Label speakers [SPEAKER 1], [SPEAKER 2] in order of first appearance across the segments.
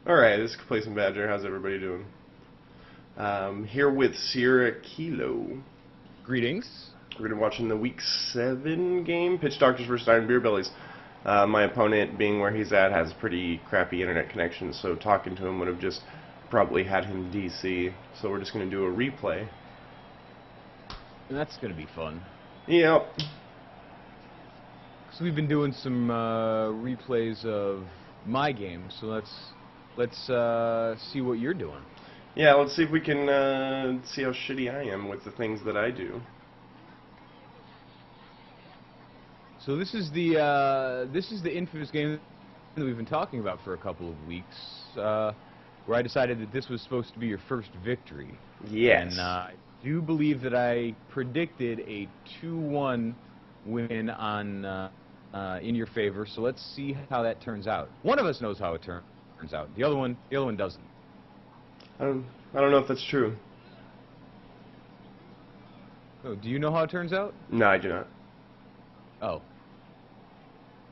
[SPEAKER 1] Alright, this is Complacent Badger. How's everybody doing? Here with Sierra Kilo.
[SPEAKER 2] Greetings.
[SPEAKER 1] We're going to be watching the Week 7 game, Pitch Doctors vs. Iron Beer Bellies. My opponent, being where he's at, has pretty crappy internet connection, so talking to him would have just probably had him DC. So we're just going to do a replay.
[SPEAKER 2] That's going to be fun.
[SPEAKER 1] Yep.
[SPEAKER 2] So we've been doing some replays of my game, so let's see what you're doing.
[SPEAKER 1] Yeah, let's see if we can see how shitty I am with the things that I do.
[SPEAKER 2] So this is the infamous game that we've been talking about for a couple of weeks, where I decided that this was supposed to be your first victory.
[SPEAKER 1] Yes.
[SPEAKER 2] And I do believe that I predicted a 2-1 win on in your favor. So let's see how that turns out. One of us knows how it turns out. The other one doesn't.
[SPEAKER 1] I don't know if that's true.
[SPEAKER 2] Oh, do you know how it turns out?
[SPEAKER 1] No, I do not.
[SPEAKER 2] Oh.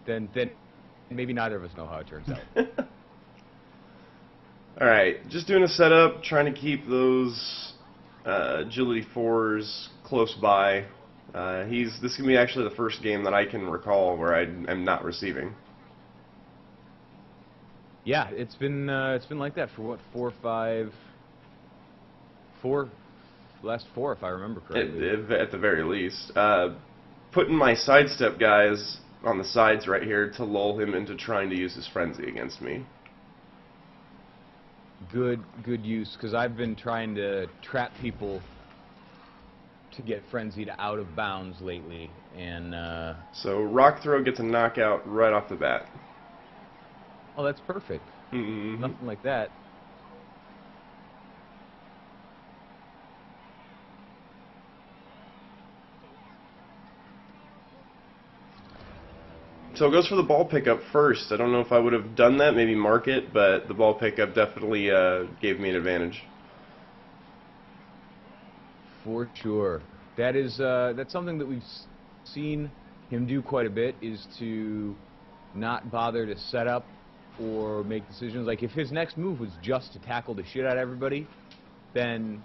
[SPEAKER 2] Then maybe neither of us know how it turns out.
[SPEAKER 1] Alright, just doing a setup, trying to keep those agility 4s close by. This is going to be actually the first game that I can recall where I'm not receiving.
[SPEAKER 2] Yeah, it's been like that for what, last four if I remember correctly.
[SPEAKER 1] At the very least. Putting my sidestep guys on the sides right here to lull him into trying to use his frenzy against me.
[SPEAKER 2] Good use, because I've been trying to trap people to get frenzied out of bounds lately, and
[SPEAKER 1] so Rock Throw gets a knockout right off the bat.
[SPEAKER 2] Oh, that's perfect.
[SPEAKER 1] Mm-hmm.
[SPEAKER 2] Nothing like that.
[SPEAKER 1] So it goes for the ball pickup first. I don't know if I would have done that, maybe mark it, but the ball pickup definitely gave me an advantage.
[SPEAKER 2] For sure. That's something that we've seen him do quite a bit, is to not bother to set up or make decisions. Like, if his next move was just to tackle the shit out of everybody, then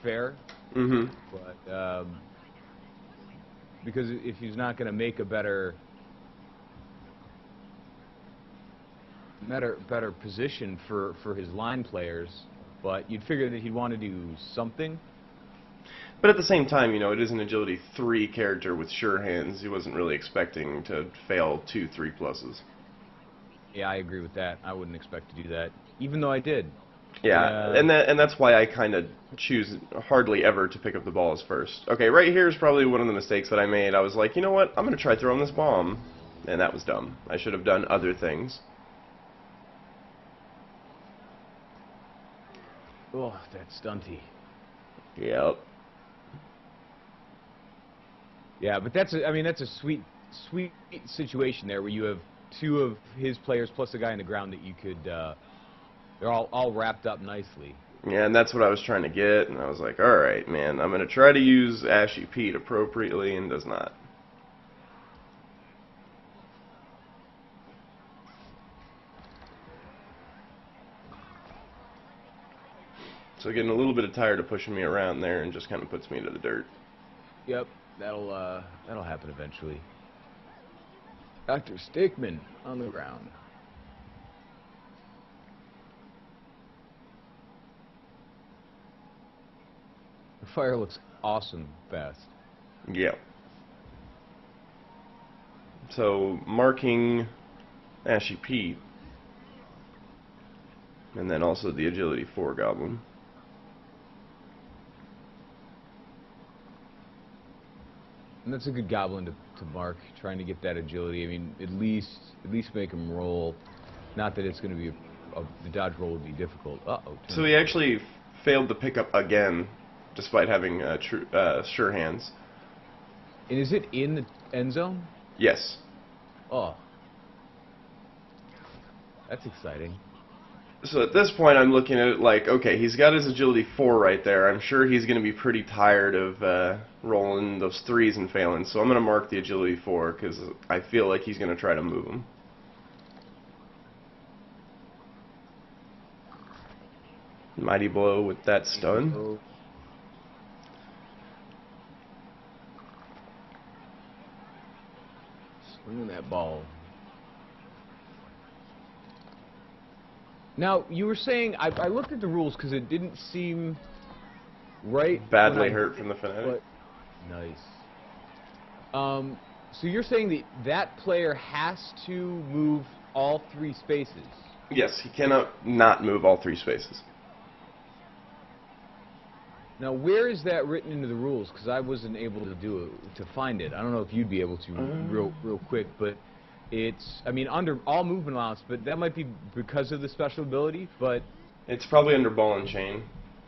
[SPEAKER 2] fair.
[SPEAKER 1] Mm-hmm.
[SPEAKER 2] But because if he's not going to make a better position for his line players, but you'd figure that he'd want to do something.
[SPEAKER 1] But at the same time, you know, it is an agility 3 character with sure hands. He wasn't really expecting to fail 2 3+s.
[SPEAKER 2] Yeah, I agree with that. I wouldn't expect to do that, even though I did.
[SPEAKER 1] Yeah, and that's why I kind of choose hardly ever to pick up the balls first. Okay, right here is probably one of the mistakes that I made. I was like, you know what, I'm going to try throwing this bomb. And that was dumb. I should have done other things.
[SPEAKER 2] Oh, that stunty.
[SPEAKER 1] Yep.
[SPEAKER 2] Yeah, but that's a sweet situation there, where you have 2 of his players plus a guy on the ground that you could they're all wrapped up nicely.
[SPEAKER 1] Yeah, and that's what I was trying to get, and I was like, alright, man, I'm going to try to use Ashy Pete appropriately, and does not. So getting a little bit tired of pushing me around there, and just kind of puts me into the dirt.
[SPEAKER 2] Yep, that'll happen eventually. Dr. Stickman on the ground. The fire looks awesome fast.
[SPEAKER 1] Yeah. So marking Ashy Pete, and then also the agility 4 goblin.
[SPEAKER 2] And that's a good goblin to mark, trying to get that agility. I mean, at least make him roll. Not that it's going to be the dodge roll would be difficult. Uh-oh.
[SPEAKER 1] So he actually failed to pick up again, despite having sure hands.
[SPEAKER 2] And is it in the end zone?
[SPEAKER 1] Yes.
[SPEAKER 2] Oh. That's exciting.
[SPEAKER 1] So at this point, I'm looking at it like, okay, he's got his agility 4 right there. I'm sure he's going to be pretty tired of rolling those 3s and failing. So I'm going to mark the agility 4 because I feel like he's going to try to move him. Mighty blow with that stun.
[SPEAKER 2] Swinging that ball. Now, you were saying, I looked at the rules because it didn't seem right.
[SPEAKER 1] Badly hurt from the fanatic.
[SPEAKER 2] Nice. So you're saying that that player has to move all 3 spaces?
[SPEAKER 1] Yes, he cannot not move all 3 spaces.
[SPEAKER 2] Now, where is that written into the rules? Because I wasn't able to find it. I don't know if you'd be able to real quick, but it's, I mean, under all movement allowance, but that might be because of the special ability, but...
[SPEAKER 1] It's probably under ball and chain.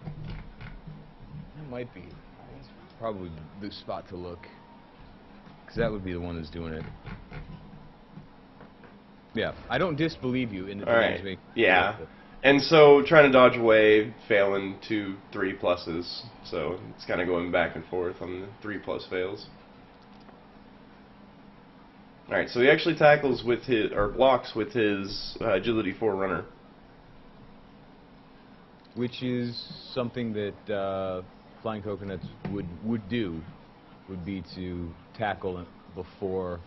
[SPEAKER 2] It might be. That's probably the spot to look. Because that would be the one that's doing it. Yeah, I don't disbelieve you in the
[SPEAKER 1] Alright, yeah. And so, trying to dodge away, failing 2 3 pluses. So, it's kind of going back and forth on the 3 plus fails. Alright, so he actually tackles with his, or blocks with his agility 4 runner.
[SPEAKER 2] Which is something that Flying Coconuts would do, would be to tackle before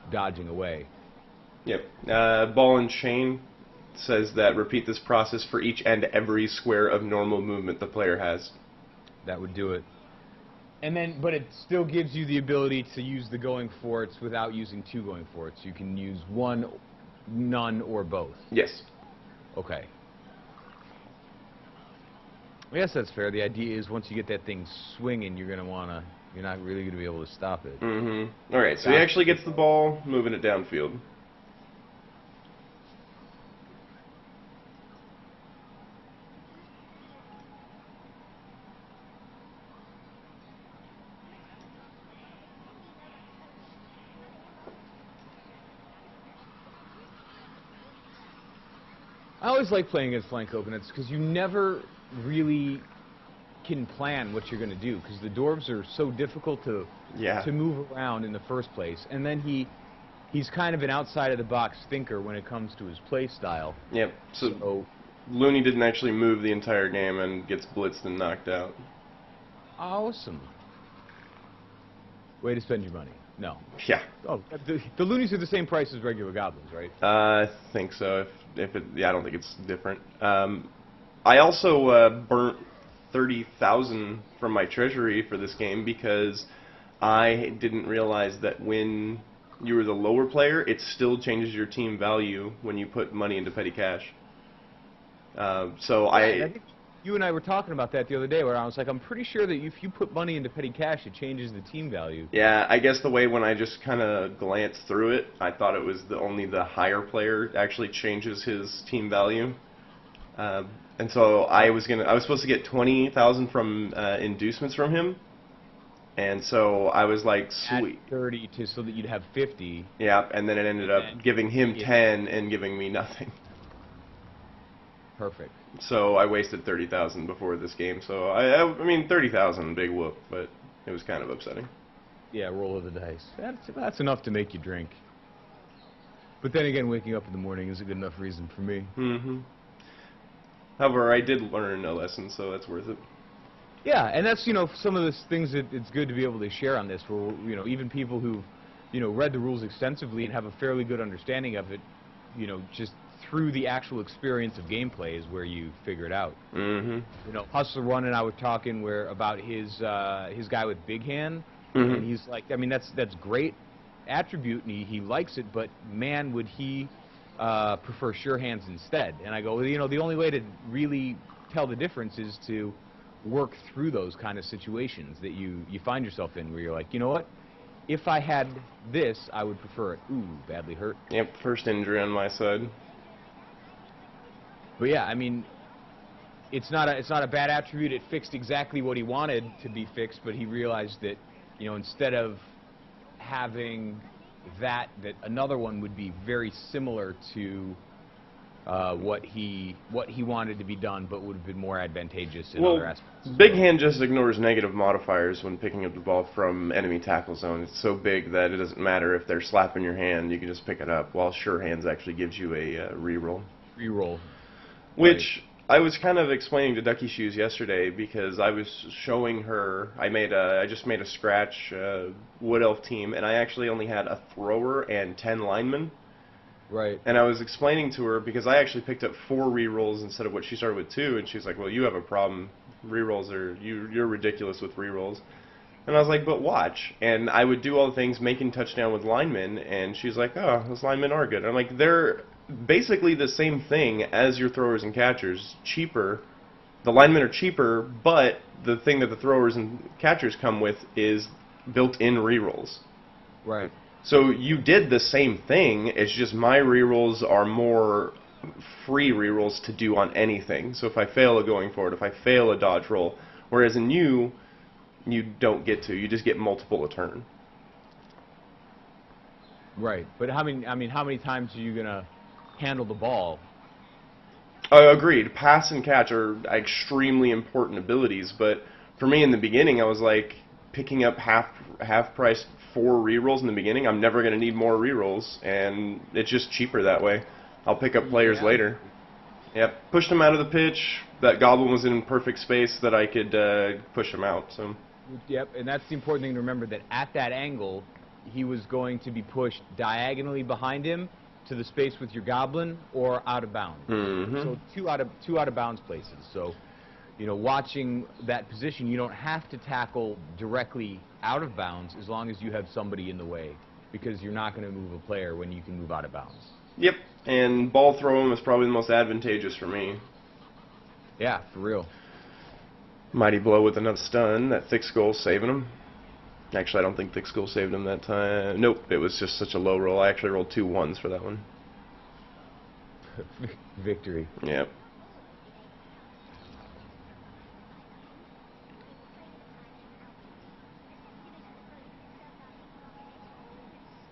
[SPEAKER 2] dodging away.
[SPEAKER 1] Yep. Ball and chain says that repeat this process for each and every square of normal movement the player has.
[SPEAKER 2] That would do it. And then, but it still gives you the ability to use the going forts without using 2 going forts. You can use 1, none, or both.
[SPEAKER 1] Yes.
[SPEAKER 2] Okay. I guess that's fair. The idea is once you get that thing swinging, you're not really going to be able to stop it.
[SPEAKER 1] Mm-hmm. Alright, so he actually gets the ball, moving it downfield.
[SPEAKER 2] I always like playing against Flying Coconuts because you never really can plan what you're going to do because the dwarves are so difficult to move around in the first place. And then he's kind of an outside-of-the-box thinker when it comes to his play style.
[SPEAKER 1] Yep. So Looney didn't actually move the entire game and gets blitzed and knocked out.
[SPEAKER 2] Awesome. Way to spend your money. No.
[SPEAKER 1] Yeah.
[SPEAKER 2] Oh, the loonies are the same price as regular goblins, right?
[SPEAKER 1] I think so. Yeah, I don't think it's different. I also burnt 30,000 from my treasury for this game because I didn't realize that when you were the lower player, it still changes your team value when you put money into petty cash.
[SPEAKER 2] I think you and I were talking about that the other day, where I was like, I'm pretty sure that if you put money into petty cash, it changes the team value.
[SPEAKER 1] Yeah, I guess the way when I just kind of glanced through it, I thought it was only the higher player actually changes his team value. And so I was supposed to get 20,000 from inducements from him, and so I was like, sweet.
[SPEAKER 2] Add 30 so that you'd have 50.
[SPEAKER 1] Yeah, and then it ended up giving him 10 and giving me nothing.
[SPEAKER 2] Perfect.
[SPEAKER 1] So I wasted 30,000 before this game. So I mean 30,000, big whoop, but it was kind of upsetting.
[SPEAKER 2] Yeah, roll of the dice. That's enough to make you drink. But then again, waking up in the morning is a good enough reason for me.
[SPEAKER 1] Mm-hmm. However, I did learn a lesson, so that's worth it.
[SPEAKER 2] Yeah, and that's, some of the things that it's good to be able to share on this, where, even people who've, read the rules extensively and have a fairly good understanding of it, just through the actual experience of gameplay is where you figure it out.
[SPEAKER 1] Mm-hmm.
[SPEAKER 2] Hustler One and I were talking about his guy with big hand,
[SPEAKER 1] mm-hmm.
[SPEAKER 2] and he's like, I mean, that's great attribute, and he likes it, but man, would he prefer sure hands instead. And I go, well, the only way to really tell the difference is to work through those kind of situations that you find yourself in, where you're like, you know what? If I had this, I would prefer it. Ooh, badly hurt.
[SPEAKER 1] Yep, first injury on my side.
[SPEAKER 2] But yeah, I mean, it's not a bad attribute. It fixed exactly what he wanted to be fixed, but he realized that, instead of having that another one would be very similar to what he wanted to be done, but would have been more advantageous in other aspects.
[SPEAKER 1] Big hand just ignores negative modifiers when picking up the ball from enemy tackle zone. It's so big that it doesn't matter if they're slapping your hand, you can just pick it up, while sure hands actually gives you a reroll.
[SPEAKER 2] Reroll.
[SPEAKER 1] Which I was kind of explaining to Ducky Shoes yesterday because I was showing her. I just made a scratch Wood Elf team, and I actually only had a thrower and 10 linemen.
[SPEAKER 2] Right.
[SPEAKER 1] And I was explaining to her because I actually picked up 4 rerolls instead of what she started with 2, and she's like, "Well, you have a problem. Rerolls you're ridiculous with rerolls." And I was like, "But watch." And I would do all the things, making touchdown with linemen, and she's like, "Oh, those linemen are good." And I'm like, "They're basically the same thing as your throwers and catchers, cheaper. The linemen are cheaper, but the thing that the throwers and catchers come with is built-in rerolls."
[SPEAKER 2] Right.
[SPEAKER 1] So you did the same thing, it's just my rerolls are more free rerolls to do on anything. So if I fail a going forward, if I fail a dodge roll, whereas in you don't get to. You just get multiple a turn.
[SPEAKER 2] Right. But how many times are you going to handle the ball?
[SPEAKER 1] Agreed. Pass and catch are extremely important abilities, but for me in the beginning, I was like picking up half price 4 rerolls in the beginning. I'm never going to need more rerolls, and it's just cheaper that way. I'll pick up players later. Yep. Pushed him out of the pitch. That goblin was in perfect space that I could push him out. So.
[SPEAKER 2] Yep, and that's the important thing to remember, that at that angle, he was going to be pushed diagonally behind him to the space with your goblin or out of bounds.
[SPEAKER 1] Mm-hmm.
[SPEAKER 2] So two out of bounds places. So, watching that position, you don't have to tackle directly out of bounds as long as you have somebody in the way, because you're not going to move a player when you can move out of bounds.
[SPEAKER 1] Yep, and ball throwing was probably the most advantageous for me.
[SPEAKER 2] Yeah, for real.
[SPEAKER 1] Mighty blow with another stun. That thick skull saving him. Actually, I don't think thick skull saved him that time. Nope, it was just such a low roll. I actually rolled 2 1s for that one.
[SPEAKER 2] Victory.
[SPEAKER 1] Yep.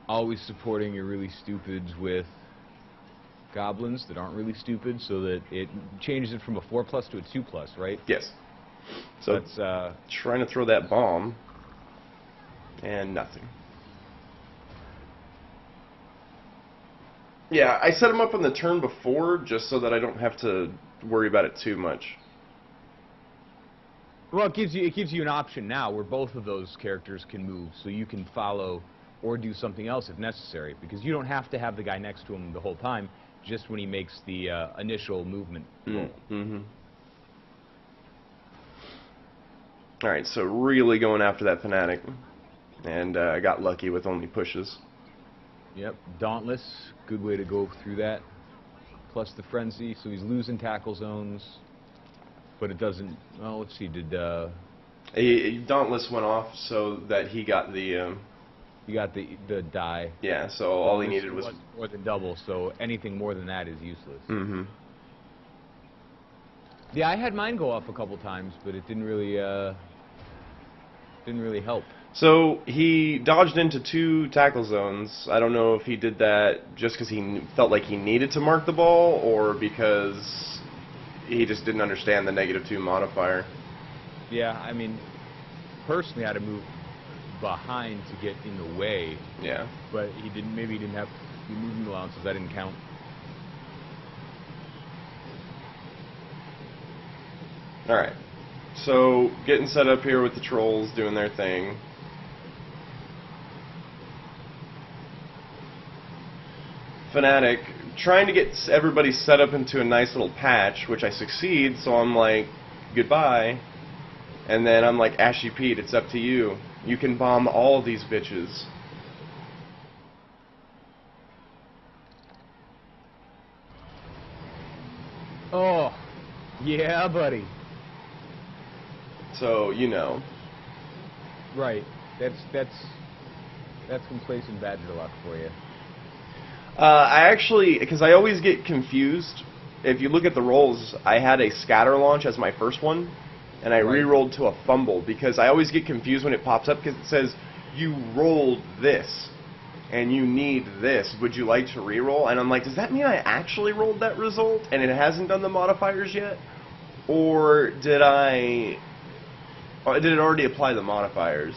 [SPEAKER 2] Always supporting your really stupids with goblins that aren't really stupid, so that it changes it from a 4+ to a 2+, right?
[SPEAKER 1] Yes. So
[SPEAKER 2] that's
[SPEAKER 1] trying to throw that bomb, and nothing. Yeah, I set him up on the turn before just so that I don't have to worry about it too much.
[SPEAKER 2] Well, it gives you an option now where both of those characters can move, so you can follow or do something else if necessary, because you don't have to have the guy next to him the whole time, just when he makes the initial movement roll.
[SPEAKER 1] Mm-hmm. Alright, so really going after that fanatic, and I got lucky with only pushes.
[SPEAKER 2] Yep, Dauntless, good way to go through that. Plus the frenzy, so he's losing tackle zones, but it doesn't. Well, let's see. Did
[SPEAKER 1] Dauntless went off so that he got the.
[SPEAKER 2] You got the die.
[SPEAKER 1] Yeah, so all he needed was
[SPEAKER 2] more than double. So anything more than that is useless.
[SPEAKER 1] Mm-hmm.
[SPEAKER 2] Yeah, I had mine go off a couple times, but it didn't really help.
[SPEAKER 1] So he dodged into 2 tackle zones. I don't know if he did that just because he felt like he needed to mark the ball, or because he just didn't understand the -2 modifier.
[SPEAKER 2] Yeah, I mean, personally, I had to move behind to get in the way.
[SPEAKER 1] Yeah.
[SPEAKER 2] But he didn't. Maybe he didn't have the movement allowances. That didn't count.
[SPEAKER 1] All right. So getting set up here with the trolls doing their thing. Fanatic trying to get everybody set up into a nice little patch, which I succeed. So I'm like, goodbye. And then I'm like, Ashy Pete, it's up to you. You can bomb all these bitches.
[SPEAKER 2] Oh, yeah, buddy.
[SPEAKER 1] So, you know.
[SPEAKER 2] Right. That's complacent badger luck for you.
[SPEAKER 1] I actually, because I always get confused. If you look at the rolls, I had a scatter launch as my first one, and I re-rolled to a fumble, because I always get confused when it pops up, because it says, you rolled this, and you need this. Would you like to re-roll? And I'm like, does that mean I actually rolled that result, and it hasn't done the modifiers yet? Or did it already apply the modifiers?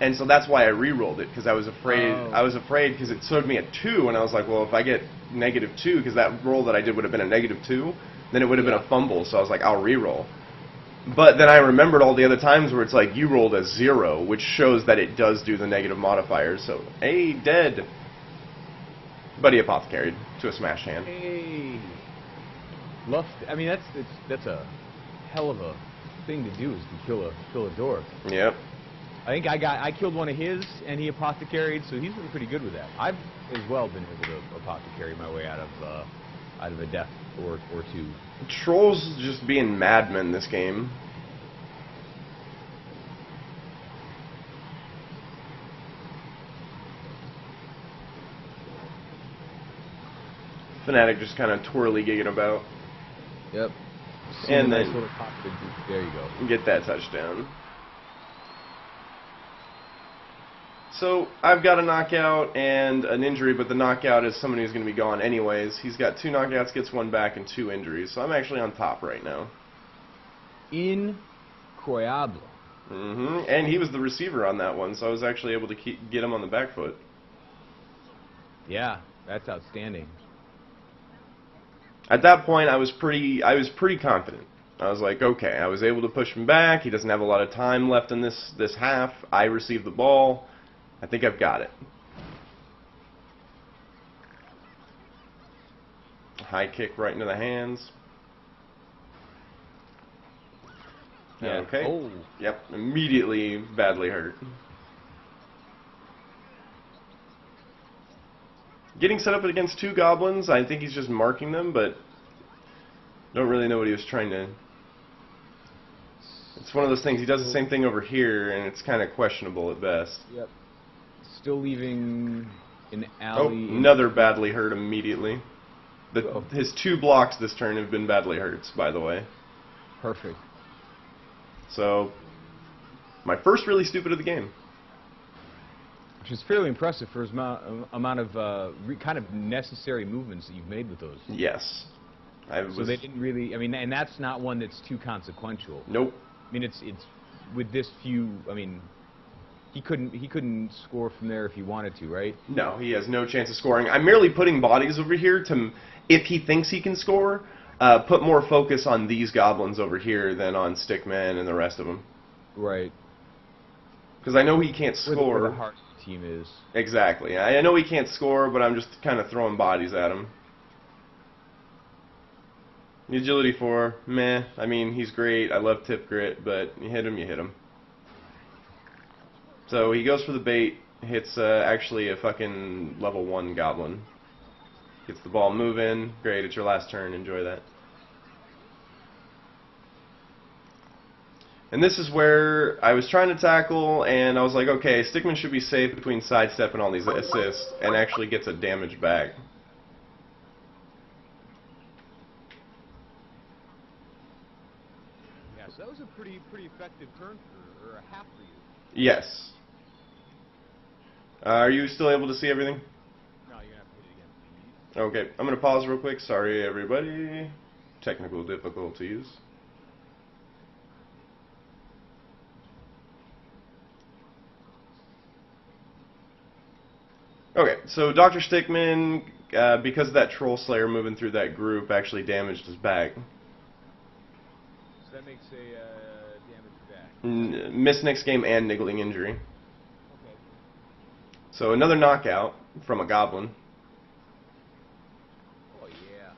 [SPEAKER 1] And so that's why I re-rolled it, because I was afraid.
[SPEAKER 2] Oh.
[SPEAKER 1] I was afraid because it showed me a 2, and I was like, well, if I get -2, because that roll that I did would have been a -2, then it would have been a fumble. So I was like, I'll re-roll. But then I remembered all the other times where it's like you rolled a 0, which shows that it does do the negative modifiers. So, hey, dead. But he apothecaried to a smash hand.
[SPEAKER 2] Hey. I mean, that's a hell of a thing to do, is to kill a dork.
[SPEAKER 1] Yep.
[SPEAKER 2] I think I killed one of his, and he apothecaried, so he's been pretty good with that. I've as well been able to apothecary my way out of a death or two.
[SPEAKER 1] Trolls just being madmen this game. Fnatic just kind of twirly-gigging about.
[SPEAKER 2] Yep.
[SPEAKER 1] And
[SPEAKER 2] nice
[SPEAKER 1] then
[SPEAKER 2] little pop, there you go.
[SPEAKER 1] Get that touchdown. So I've got a knockout and an injury, but the knockout is somebody who's going to be gone anyways. He's got 2 knockouts, gets 1 back, and 2 injuries. So I'm actually on top right now.
[SPEAKER 2] Incroyable.
[SPEAKER 1] And he was the receiver on that one, so I was actually able to get him on the back foot.
[SPEAKER 2] Yeah, that's outstanding.
[SPEAKER 1] At that point, I was pretty confident. I was like, okay, I was able to push him back. He doesn't have a lot of time left in this half. I received the ball. I think I've got it. High kick right into the hands.
[SPEAKER 2] Yeah.
[SPEAKER 1] Okay.
[SPEAKER 2] Oh.
[SPEAKER 1] Yep. Immediately badly hurt. Getting set up against 2 goblins, I think he's just marking them, but don't really know what he was trying to... It's one of those things, he does the same thing over here, and it's kind of questionable at best.
[SPEAKER 2] Yep. Still leaving an
[SPEAKER 1] Oh,
[SPEAKER 2] alley.
[SPEAKER 1] another badly hurt immediately. His 2 blocks this turn have been badly hurt, by the way.
[SPEAKER 2] Perfect.
[SPEAKER 1] So, my first really stupid of the game.
[SPEAKER 2] Which is fairly impressive for his amount of kind of necessary movements that you've made with those.
[SPEAKER 1] Yes.
[SPEAKER 2] So they didn't really, I mean, and that's not one that's too consequential.
[SPEAKER 1] Nope.
[SPEAKER 2] I mean, it's with this few, I mean, he couldn't score from there if he wanted to, right?
[SPEAKER 1] No, he has no chance of scoring. I'm merely putting bodies over here to, if he thinks he can score, put more focus on these goblins over here than on Stickman and the rest of them.
[SPEAKER 2] Right.
[SPEAKER 1] Because I know he can't score.
[SPEAKER 2] Where the heart of the team is.
[SPEAKER 1] Exactly. I know he can't score, but I'm just kind of throwing bodies at him. The agility 4, meh. I mean, he's great. I love tip grit, but you hit him, you hit him. So he goes for the bait, hits actually a fucking level 1 goblin. Gets the ball moving. Great, it's your last turn. Enjoy that. And this is where I was trying to tackle, and I was like, okay, Stickman should be safe between sidestep and all these assists, and actually gets a damage back.
[SPEAKER 2] Yeah, so that was a pretty effective turn or a half for you.
[SPEAKER 1] Yes. Are you still able to see everything?
[SPEAKER 2] No, you're gonna have to hit it again.
[SPEAKER 1] Okay, I'm going to pause real quick. Sorry, everybody. Technical difficulties. Okay, so Dr. Stickman, because of that Troll Slayer moving through that group, actually damaged his back.
[SPEAKER 2] So that makes a damage back.
[SPEAKER 1] Missed next game and niggling injury.
[SPEAKER 2] Okay.
[SPEAKER 1] So another knockout from a goblin.
[SPEAKER 2] Oh yeah.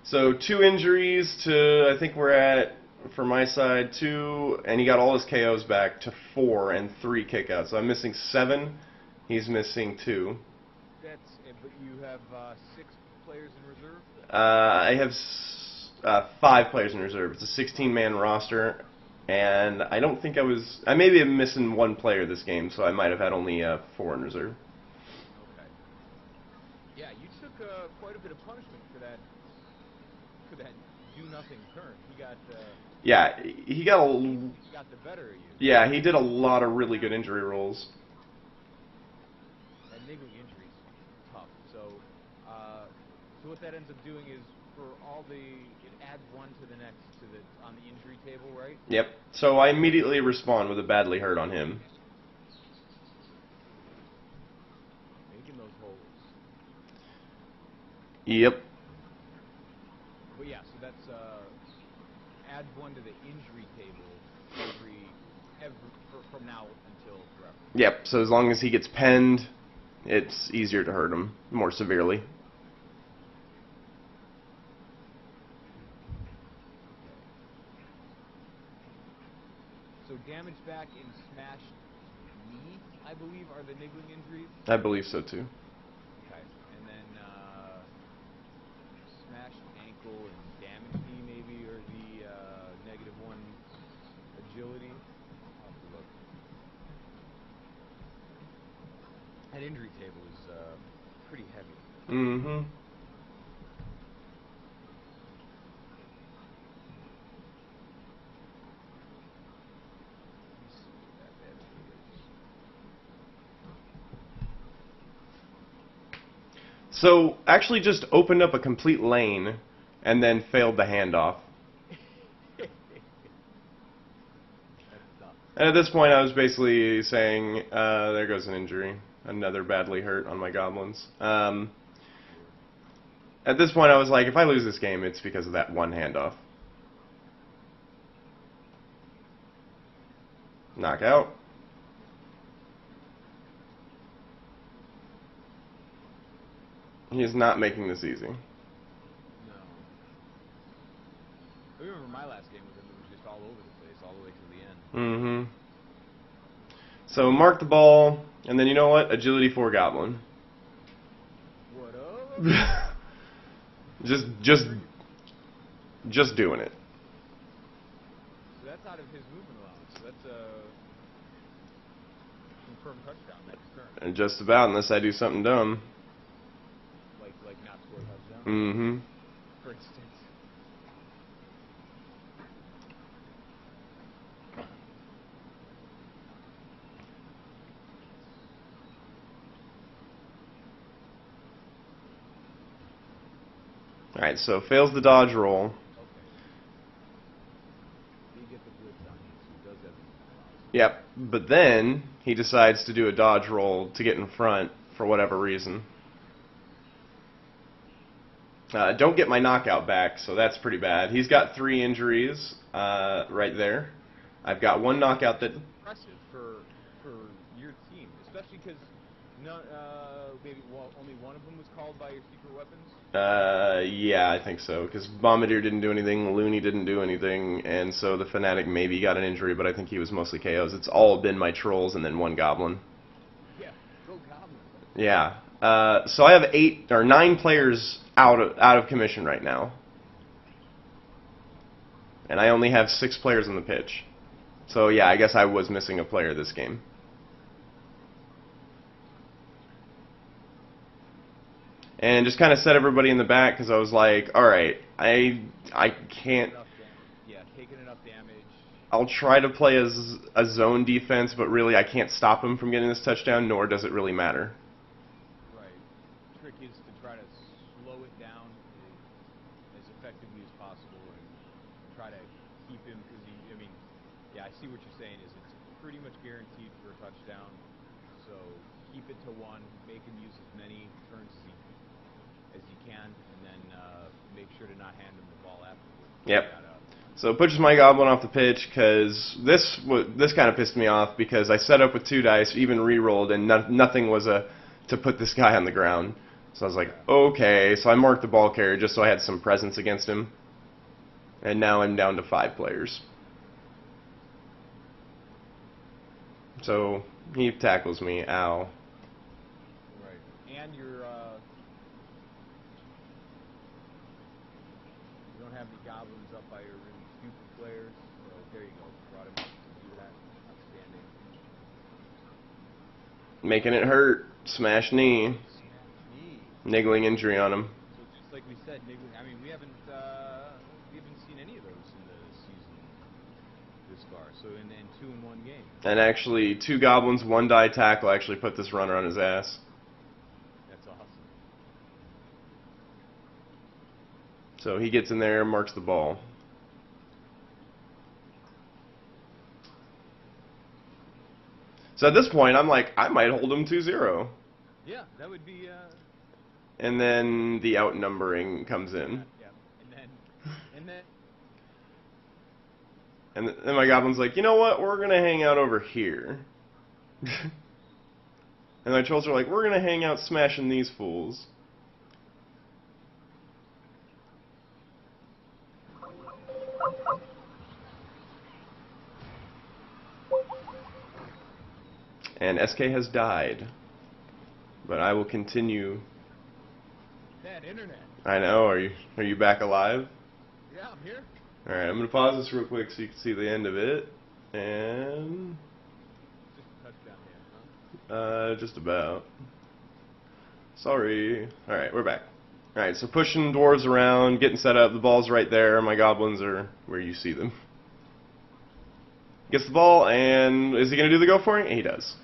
[SPEAKER 1] So 2 injuries to, I think we're at, for my side, 2, and he got all his KOs back to 4 and 3 kickouts. So I'm missing 7. He's missing 2.
[SPEAKER 2] That's. But you have 6 players in reserve.
[SPEAKER 1] I have 5 players in reserve. It's a 16-man roster, and I don't think I maybe am missing 1 player this game, so I might have had only 4 in reserve.
[SPEAKER 2] Okay. Yeah, you took quite a bit of punishment for that do-nothing turn. He got.
[SPEAKER 1] Yeah, he got
[SPEAKER 2] the better of you.
[SPEAKER 1] Yeah, he did a lot of really good injury rolls.
[SPEAKER 2] And niggling injuries, tough. So what that ends up doing is for all the, it adds one to the next, to the, on the injury table, right?
[SPEAKER 1] Yep. So I immediately respond with a badly hurt on him.
[SPEAKER 2] Making those holes.
[SPEAKER 1] Yep.
[SPEAKER 2] But yeah, so that's, adds one to the injury table from now until forever.
[SPEAKER 1] Yep. So as long as he gets penned, it's easier to hurt him more severely.
[SPEAKER 2] So damage back and smashed knee, I believe, are the niggling injuries?
[SPEAKER 1] I believe so too.
[SPEAKER 2] Okay. And then smashed ankle and damaged knee maybe are the -1 agility. I'll have to look. That injury table is pretty heavy.
[SPEAKER 1] Mm-hmm. So, actually just opened up a complete lane and then failed the handoff. And at this point I was basically saying, there goes an injury. Another badly hurt on my goblins. At this point I was like, if I lose this game, it's because of that one handoff. Knockout. He is not making this easy.
[SPEAKER 2] No. I remember my last game with him, it was just all over the place, all the way to the end.
[SPEAKER 1] Mm-hmm. So mark the ball, and then you know what? Agility 4 goblin.
[SPEAKER 2] What up?
[SPEAKER 1] just doing it.
[SPEAKER 2] So that's out of his movement allowance. So that's a confirmed touchdown next turn.
[SPEAKER 1] And just about, unless I do something dumb.
[SPEAKER 2] Like not score a touchdown.
[SPEAKER 1] Mm-hmm.
[SPEAKER 2] For instance.
[SPEAKER 1] Alright, so fails the dodge roll.
[SPEAKER 2] Okay. He gets the blitz on you, so he does have the
[SPEAKER 1] Yep, but then he decides to do a dodge roll to get in front for whatever reason. Don't get my knockout back, so that's pretty bad. He's got 3 injuries right there. I've got 1 knockout that...
[SPEAKER 2] Impressive for your team, especially because maybe only one of them was called by your secret weapons?
[SPEAKER 1] Yeah, I think so, because Bombardier didn't do anything, Looney didn't do anything, and so the Fanatic maybe got an injury, but I think he was mostly KOs. It's all been my trolls and then 1 goblin.
[SPEAKER 2] Yeah, go goblin.
[SPEAKER 1] Yeah. So I have 8 or 9 players out of commission right now, and I only have 6 players on the pitch. So yeah, I guess I was missing a player this game. And just kind of set everybody in the back because I was like, all right, I can't.
[SPEAKER 2] Yeah, taking enough damage.
[SPEAKER 1] I'll try to play a zone defense, but really I can't stop him from getting this touchdown, nor does it really matter.
[SPEAKER 2] Right. Trick is to try to slow it down as effectively as possible and try to keep him because yeah, I see what you're saying is it's pretty much guaranteed for a touchdown. So keep it to 1, make him use as many turns as you can, and then make sure to not hand him the ball afterwards.
[SPEAKER 1] Yep. So it pushes my goblin off the pitch because this kind of pissed me off because I set up with 2 dice, even re-rolled, and nothing was to put this guy on the ground. So I was like, okay. So I marked the ball carrier just so I had some presence against him. And now I'm down to 5 players. So he tackles me. Ow.
[SPEAKER 2] Right. And you don't have any goblins up by your really stupid players. So there you go. Brought him up to do that. Outstanding.
[SPEAKER 1] Making it hurt. Smash knee.
[SPEAKER 2] Smash knee.
[SPEAKER 1] Niggling injury on him.
[SPEAKER 2] So just like we said, niggling. I mean, we haven't seen any of those in the season this far. So in 2 in 1 game.
[SPEAKER 1] And actually, 2 goblins, 1 die tackle actually put this runner on his ass.
[SPEAKER 2] That's awesome.
[SPEAKER 1] So he gets in there and marks the ball. So at this point, I'm like, I might hold him 2-0.
[SPEAKER 2] Yeah, that would be.
[SPEAKER 1] And then the outnumbering comes in.
[SPEAKER 2] Yeah, and then.
[SPEAKER 1] And then my goblin's like, you know what? We're gonna hang out over here. And my trolls are like, we're gonna hang out smashing these fools. And SK has died. But I will continue.
[SPEAKER 2] That internet.
[SPEAKER 1] I know. Are you back alive?
[SPEAKER 2] Yeah, I'm here.
[SPEAKER 1] All right. I'm gonna pause this real quick so you can see the end of it. And
[SPEAKER 2] Just a touchdown here, huh?
[SPEAKER 1] just about. Sorry. All right, we're back. All right. So pushing dwarves around, getting set up. The ball's right there. My goblins are where you see them. Gets the ball, and is he gonna do the go for it? He does.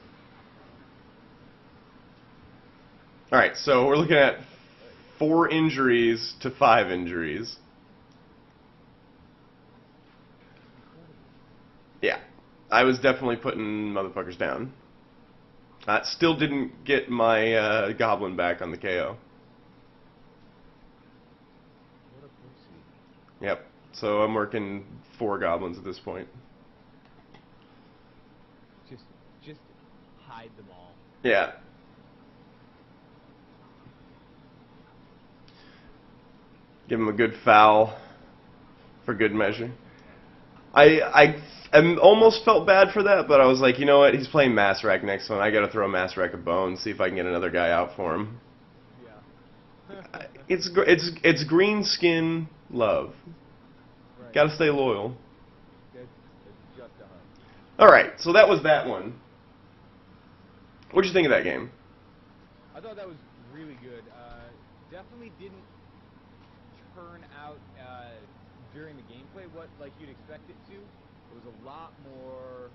[SPEAKER 1] Alright, so we're looking at 4 injuries to 5 injuries. Yeah, I was definitely putting motherfuckers down. Still didn't get my goblin back on the KO.
[SPEAKER 2] What a pussy.
[SPEAKER 1] Yep, so I'm working 4 goblins at this point.
[SPEAKER 2] Just hide them all.
[SPEAKER 1] Yeah. Give him a good foul for good measure. I almost felt bad for that, but I was like, you know what? He's playing Mass Rack next one. I got to throw Mass Rack a bone, see if I can get another guy out for him.
[SPEAKER 2] Yeah.
[SPEAKER 1] It's green skin love.
[SPEAKER 2] Right.
[SPEAKER 1] Got to stay loyal.
[SPEAKER 2] That's just a hug.
[SPEAKER 1] All right, so that was that one. What'd you think of that game?
[SPEAKER 2] I thought that was really good. Definitely didn't turn out during the gameplay what like you'd expect it to. It was a lot more.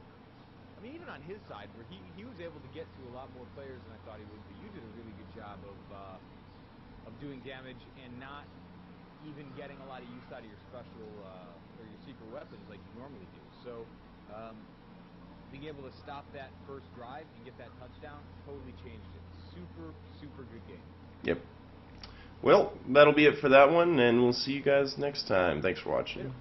[SPEAKER 2] I mean, even on his side, where he was able to get to a lot more players than I thought he would. But you did a really good job of doing damage and not even getting a lot of use out of your special or your secret weapons like you normally do. So being able to stop that first drive and get that touchdown totally changed it. Super good game.
[SPEAKER 1] Yep. Well, that'll be it for that one, and we'll see you guys next time. Thanks for watching.
[SPEAKER 2] Later.